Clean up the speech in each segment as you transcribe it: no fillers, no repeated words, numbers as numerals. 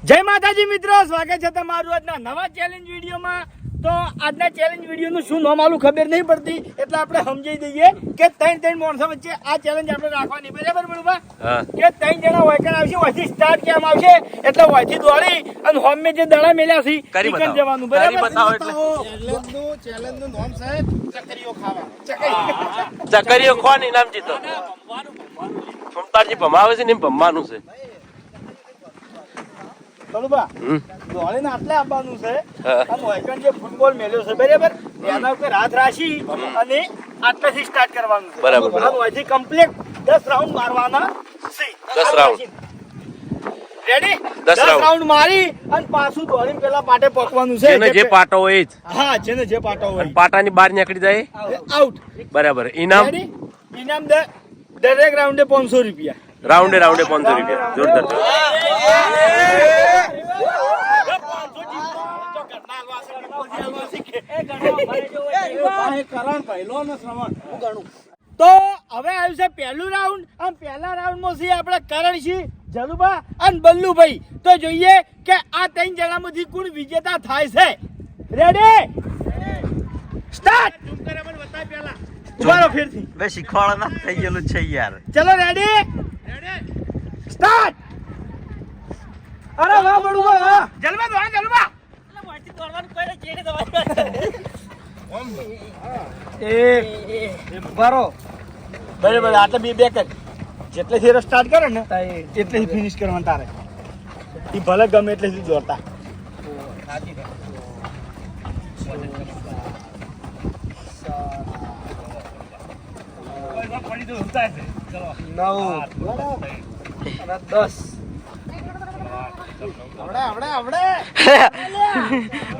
જય માતાજી મિત્રો, સ્વાગત છે તમારું આજના નવા ચેલેન્જ વિડીયોમાં. તો આજના ચેલેન્જ વિડીયોનું શું નામ આલું ખબર નહીં પડતી, એટલે આપણે સમજી દઈએ કે ત્રણ માણસો વચ્ચે આ ચેલેન્જ આપણે રાખવાની, બરાબર બળુબા? કે ત્રણ જણા વાયકણ આવશે, વહીથી સ્ટાર્ટ કેમ આવશે એટલે વહીથી દોડી અને હોમે જે દડા મેલ્યા છે ચિકન જવાનું, બરાબર? ચેલેન્જનું નામ છે ચકરીઓ ખાવા. ચકરીઓ ખોન ઇનામ જીતો. મમતાજી ભમાવે છે ને એમ ભમવાનું છે. બળુબા દોડીને આટલે આવવાનું છે અને વાયકણ જે ફૂટબોલ મેલ્યો છે, બરાબર? એના ઉપર હાથ રાખી અને આટલેથી સ્ટાર્ટ કરવાનું છે, બરાબર? વહીથી કમ્પ્લીટ 10 રાઉન્ડ મારવાના છે. 10 રાઉન્ડ રેડી? 10 રાઉન્ડ મારી અને પાછું દોડીને પેલા પાટે પકવાનું છે. જેને જે પાટો હોય જ. હા, જેને જે પાટો હોય. પાટાની બહાર નીકળી જાય આઉટ. બરાબર. ઇનામ ઇનામ દરેક રાઉન્ડે 500 રૂપિયા. રાઉન્ડે 500 રૂપિયા. જોરદાર. તો હવે આવ્યું છે પહેલું રાઉન્ડ. આમ પહેલા રાઉન્ડમાં છે આપણે કરણસિંહ, જલુબા અને બલ્લુભાઈ. તો જોઈએ કે આ ત્રણ જણામાંથી કોણ વિજેતા થાય છે. રેડી? સ્ટાર્ટ. ઉભારો ફેરથી. બે શીખવાડ ના થઈ ગયેલું છે યાર. ચલો રેડી? સ્ટાર્ટ. અરે વાહ બળુબા, વાહ. જલબા દો, જલબા. ઉભારો. બરાબર. આટલે બે કર. જેટલેથી સ્ટાર્ટ કરે ને એટલેથી ફિનિશ કરવાનું તારે. એ ભલે ગમે એટલેથી દોડતા.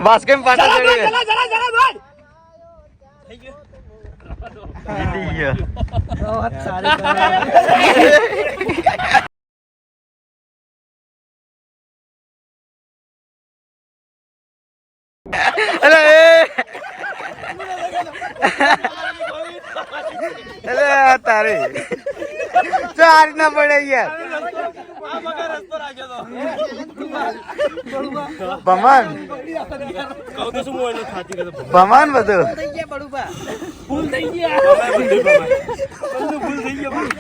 બસ કેમ પાટા ચડી ગયો. જીતી ગયો. અરે તારી ચાર ના પડે યાર. ભમાન ભમાન બધું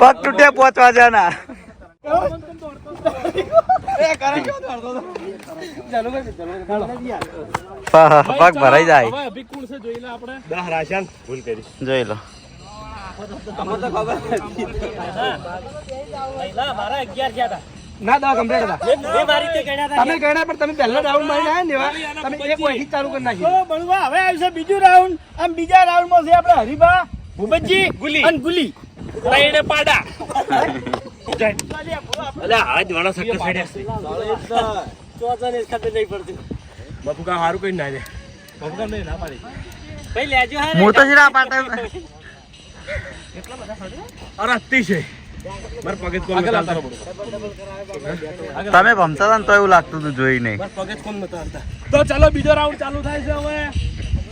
પગ તૂટ્યા પહોંચવા જાના. પગ ભરાઈ જાય. જોઈ લો. ના દવા કમ્પ્લીટ હતા. તમે ગણ્યા પણ તમે પહેલા રાઉન્ડ મારીને આવ્યા ને તમે એક વહીથી ચાલુ કરી નાખી. બળવા હવે આવ્યું છે બીજું રાઉન્ડ. આમ બીજા રાઉન્ડમાં છે આપણે હરીબા, ભૂપતજી અને ગુલી. તઈને પાડા. બાપુ કા હારું કઈ ના દે. હું તો શીરા પાટા અરે અતિશય. માર પગે કોણ નતા. તમે ભમતા હતા ને તો એવું લાગતું હતું જોઈ નહીં. માર પગે કોણ નતા આવતા. તો ચાલો બીજો રાઉન્ડ ચાલુ થાય છે હવે.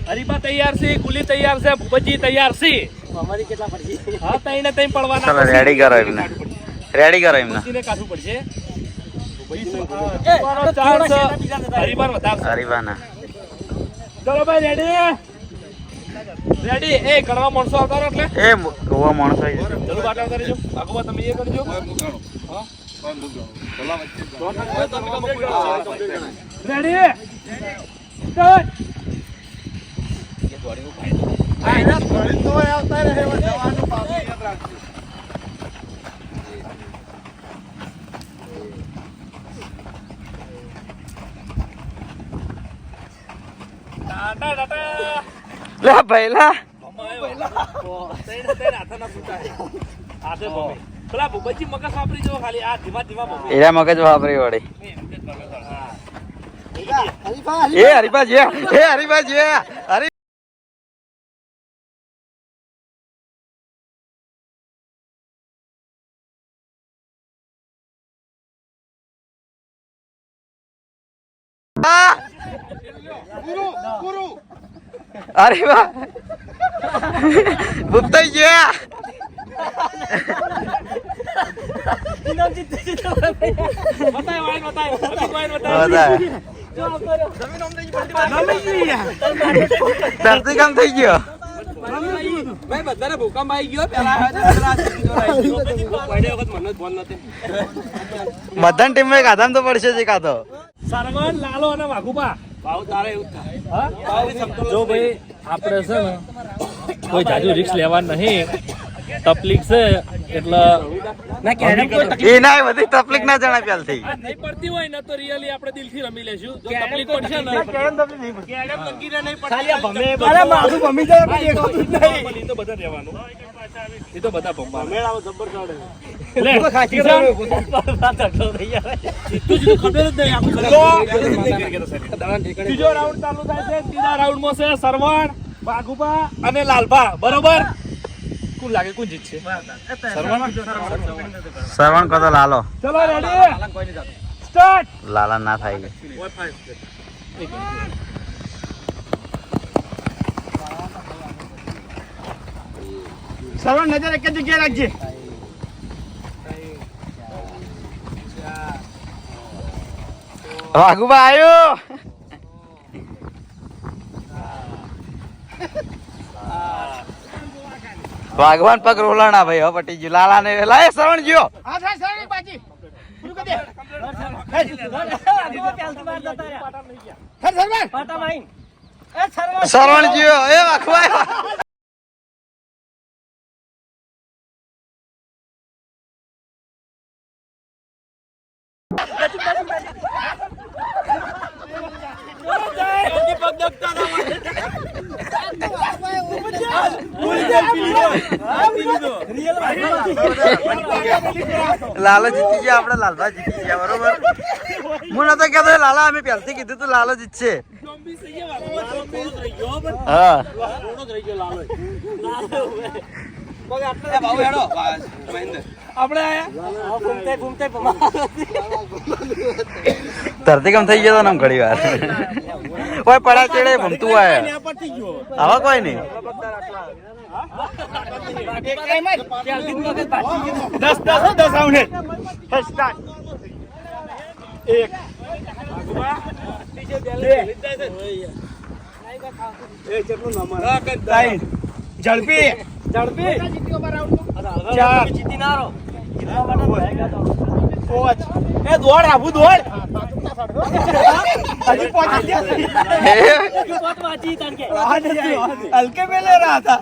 હરીબા તૈયાર છે, ગુલી તૈયાર છે, ભૂપતજી તૈયાર છે. અમારી કેટલા પડશે? હા, તઈને તઈ પડવાના. ચાલો રેડી કરો એમને. રેડી કરો એમને. ભૂપતજીને કાઢવું પડશે. હરીબાર વધારશે. હરીબાના. ચલો ભાઈ રેડી? રેડી? એ ગણવા માણસો આવતા રહો એટલે એ ગોવા માણસો આવી જશે. ચલો બાટા આવતા રહેજો. આગોબા તમે એ કરજો. રેડી? સ્ટાર્ટ. લે પહેલા પેલા ભૂપતજી મગજ વાપરી જો ખાલી. આ ધીમા ધીમા એરા મગજ વાપરી વળી. એ હરીબા જે એ હરીબા જે હરી અરે વાહ ભૂપતાઈ ગયા. બતાય વાઈન બતાય વાઈન બતાય બતાય. ધરતીકંપ થઈ ગયો. ભાઈ બધાને ભૂકંપ આવી ગયો પેલા બધાની ટીમમાં એક આધામ તો પડશે જ કાં તો. સરવણ લાલો અને વાઘુબા ભાવ તારે એવું થાય જો ભાઈ આપણે છે ને કોઈ જાજુ રિસ્ક લેવા નહીં તકલીફ છે એટલે એ ના બધી તકલીફ ના જણાય પહેલથી. નહીં પડતી હોય ને તો રિયલી આપણે દિલથી રમી લેશું જો તકલીફ પડશે ને કેડમ લગીને નહીં પડતી અરે મારું ભમી જાય કોઈ દેખાતું જ નહીં. એ તો બધા રહેવાનું એ તો બધા ભમવા મેળાવો જબ્બર ચડે. લે ખાસી ખબર જ નહીં આખું ત્રીજો રાઉન્ડ ચાલુ થાય છે. ત્રીજા રાઉન્ડમાં છે સરવણ વાઘુબા અને લાલભા બરોબર કોણ લાગે કોણ જીતશે સરવણ શ્રવણ કહો તો લાલો. ચલો રેડી સ્ટાર્ટ લાલા ના થાય કે. સરવણ નજર એક જ જગ્યાએ રાખજે. વાઘુબા આવ્યો. વાઘવાન પગ રોલાણા ભાઈ હવે પટી ગયું. લાલા ને લાય શ્રવણ ગયો. હા થાય સરવણ બાજી પૂરું કરી દે. સરવણ શ્રવણ ગયો એ વાઘુબા. લાલો જીતી ગયા આપણે લાલભા જીતી ગયા બરોબર. હું નતો કહેતો લાલા અમે પહેલથી કીધું તું લાલો જીતશે. હા ધરતીકંપ થઈ ગયો ને ઘણી વાર. કોઈ પડા ચેડે ભમતું હોય હવે કોઈ નહીં. 10 રાઉન્ડ સ્ટાર્ટ. 1 ઝડપી ચાર જીતી ના રહો. 5 એ દોડ આવું દોડ હજી પહોંચી હલકે મેલે રહ્યા હતા.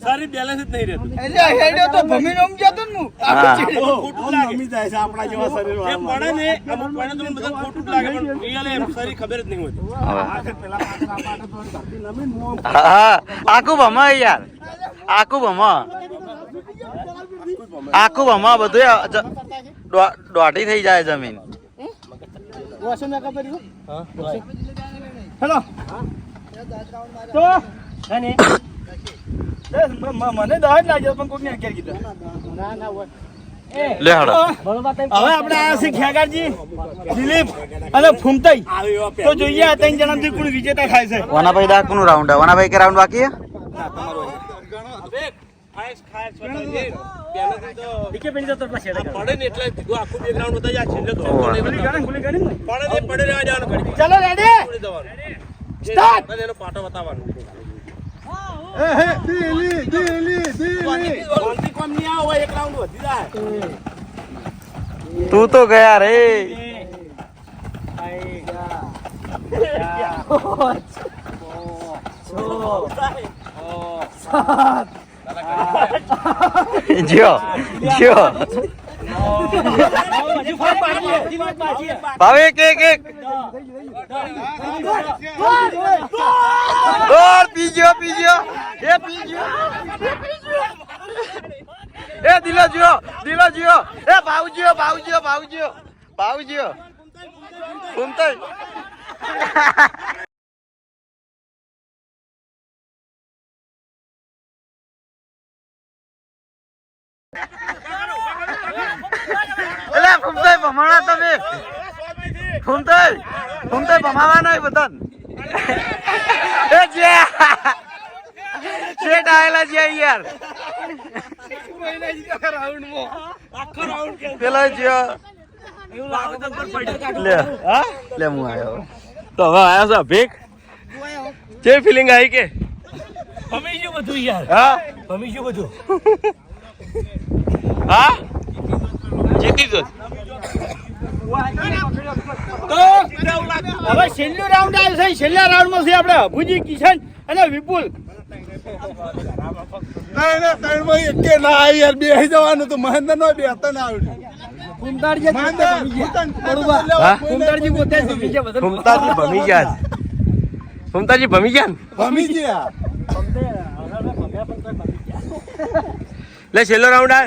સારી બેલેન્સ જ નહીં રહેતું એટલે હેડ્યો તો ભમી રમ જતો ને હું. હા. ખોટું નમી જાય છે આપણા જેવા શરીર એ પડે ને અમુક પડે તો બધા ખોટું જ લાગે પણ રિયલી એમ સારી ખબર જ નહીં હોતી હા આખું ભમા યાર આખું ભમા બધું દોઢી થઈ જાય જમીન. હેલો તો મને દવા જ લાગ્યો પણ કોઈને અગિયાર કીધા. લે હડો. હવે આપણે આયા છીએ ખેગારજી, દિલીપ અને ફૂમતાઈ. તો જોઈએ આ 3 જણામાંથી કોણ વિજેતા થાય છે. વનાભાઈ દા કોનું રાઉન્ડ હે? વનાભાઈ કે રાઉન્ડ બાકી હે? પડે ને એટલે આખું બેકગ્રાઉન્ડ બધા જ આ છેલ્લે તો પડે રહેવા જવાનું ઘડી ચલો રેડી સ્ટાર્ટ. એનો પાટો બતાવવાનો કોમ નહીં આવો એક રાઉન્ડ વધી જાય તું તો ગયા રે. જ્યો ભાવે એક ગોળ પીજો એ દિલો જીઓ એ ભાવજીઓ ફૂમતાઈ એટલે ફૂમતાઈ ભમાણા તમે ફૂમતાઈ ભમાવા નહીં બધા એ જે શેઠ આયેલા છે યાર પેલો જો લે લે હું આયો તો હવે આયા છો ભેગ જે ફિલિંગ આવી કે ભમી ગયું બધું યાર હા ભમી ગયું બધું હા જીતી જો તો હવે છેલ્લું રાઉન્ડ આવ્યું છે છેલ્લા રાઉન્ડમાં છે આપણે અભુજી કિશન અને વિપુલ કુંતારજી પોતે ભમી ગયા બધા. ફૂમતાજી ભમી ગયા લે છેલ્લો રાઉન્ડ આ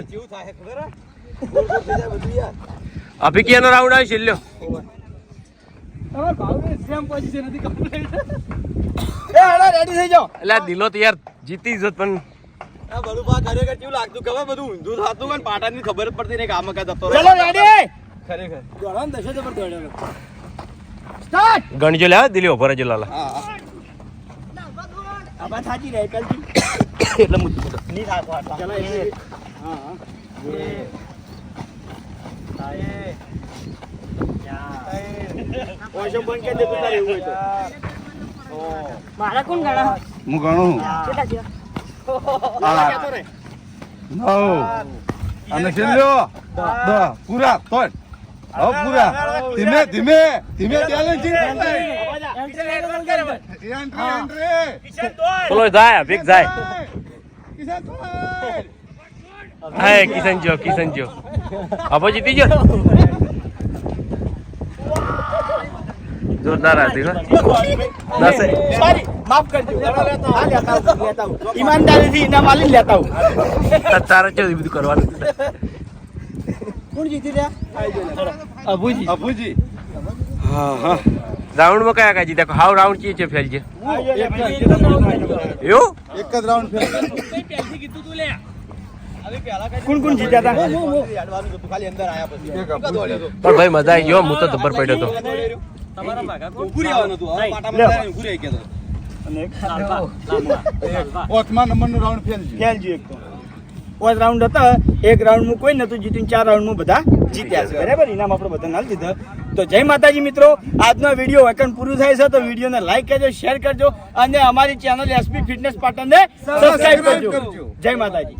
અભિકિયાનો રાઉન્ડ આવ્યો છેલ્લો એ હાલો રેડી થઈ જાઓ. એટલે આ દિલો તો યાર જીતી જત પણ ચલો રેડી સ્ટાર્ટ. ગણજો લે દિલ્હી ઉભો રહેજો લાલા આબા થાજી રહે પેલથી એટલે ની થાતો આટલા. ચલો એ હા ઓશો બંધ કરી દે તું તારે એવું હોય તો. મારા કોણ ગાડા હું ગણું કેટલા છે? કહેતો રહે. નવ અને છેલ્લો પૂરા તોય હવે પૂરા ધીમે ધીમે ધીમે ચાલે છે બોલો જાય અભિક જાય કિશન તોય હા કિશન જો અબો જીતી ગયો જોરદાર હતી હો સોરી માફ કરજો. હા, લેતા આવું. ઈમાનદારીથી ઇનામ આલી લેતા આવું. તારે છે બધું કરવાનું કોણ જીતી રહ્યા? અભુજી. અભુજી રાઉન્ડ માં કયા કયા જીત્યા હાવ રાઉન્ડ ચી છે ફેલ છે એવું એક જ રાઉન્ડ ફેલ કોણ કોણ જીત્યા હતા? પણ ભાઈ મજા આવી ગયો હું તો જબર પડ્યો હતો ઓથમા નંબરનું રાઉન્ડ ફેલ છે ખેલજો એક તો. પાંચ રાઉન્ડ હતા એક રાઉન્ડમાં કોઈ નતું જીત્યું 4 રાઉન્ડમાં બધા જીત્યા છે બરાબર. ઇનામ આપણે બધા ના દીધા. તો જય માતાજી મિત્રો, આજનો વિડીયો વેકન પૂરું થાય છે તો વિડીયોને લાઈક કરજો, શેર કરજો અને અમારી ચેનલ એસપી ફિટનેસ પાટણને સબસ્ક્રાઇબ કરજો. જય માતાજી.